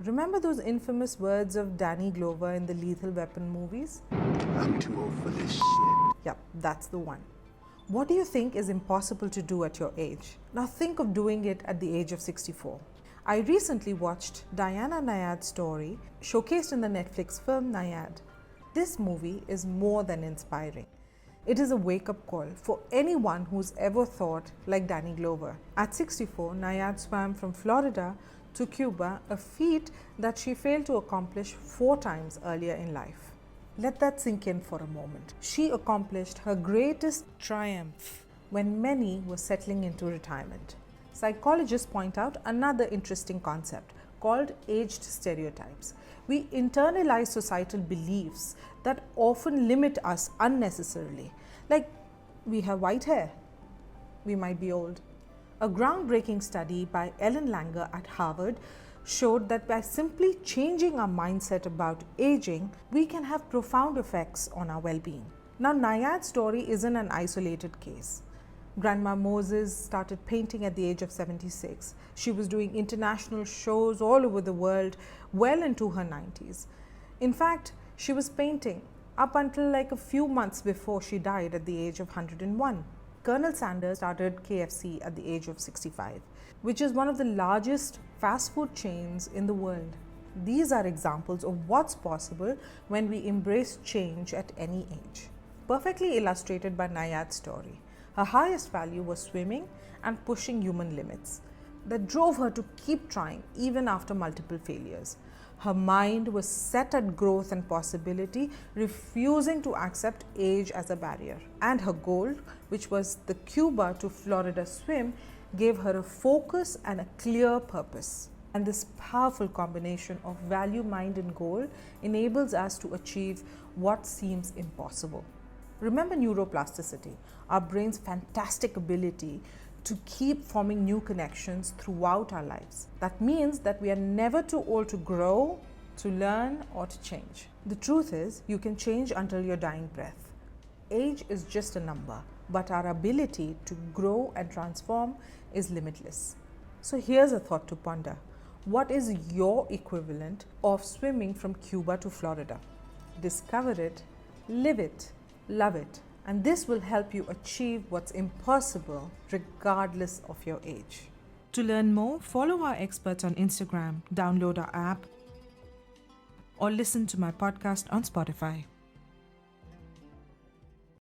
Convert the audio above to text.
Remember those infamous words of Danny Glover in the Lethal Weapon movies? I'm too old for this shit. Yep, that's the one. What do you think is impossible to do at your age? Now think of doing it at the age of 64. I recently watched Diana Nyad's story showcased in the Netflix film Nyad. This movie is more than inspiring. It is a wake-up call for anyone who's ever thought like Danny Glover. At 64, Nyad swam from Florida to Cuba, a feat that she failed to accomplish 4 times earlier in life. Let that sink in for a moment. She accomplished her greatest triumph when many were settling into retirement. Psychologists point out another interesting concept called aged stereotypes. We internalize societal beliefs that often limit us unnecessarily. Like, we have white hair, we might be old. A groundbreaking study by Ellen Langer at Harvard showed that by simply changing our mindset about aging, we can have profound effects on our well-being. Now, Nyad's story isn't an isolated case. Grandma Moses started painting at the age of 76. She was doing international shows all over the world well into her 90s. In fact, she was painting up until like a few months before she died at the age of 101. Colonel Sanders started KFC at the age of 65, which is one of the largest fast food chains in the world. These are examples of what's possible when we embrace change at any age. Perfectly illustrated by Nyad's story. Her highest value was swimming and pushing human limits that drove her to keep trying even after multiple failures. Her mind was set at growth and possibility, refusing to accept age as a barrier. And her goal, which was the Cuba to Florida swim, gave her a focus and a clear purpose. And this powerful combination of value, mind, and goal enables us to achieve what seems impossible. Remember neuroplasticity, our brain's fantastic ability to keep forming new connections throughout our lives. That means that we are never too old to grow, to learn, or to change. The truth is, you can change until your dying breath. Age is just a number, but our ability to grow and transform is limitless. So here's a thought to ponder. What is your equivalent of swimming from Cuba to Florida? Discover it, live it, love it. And this will help you achieve what's impossible regardless of your age. To learn more, follow our experts on Instagram, download our app, or listen to my podcast on Spotify.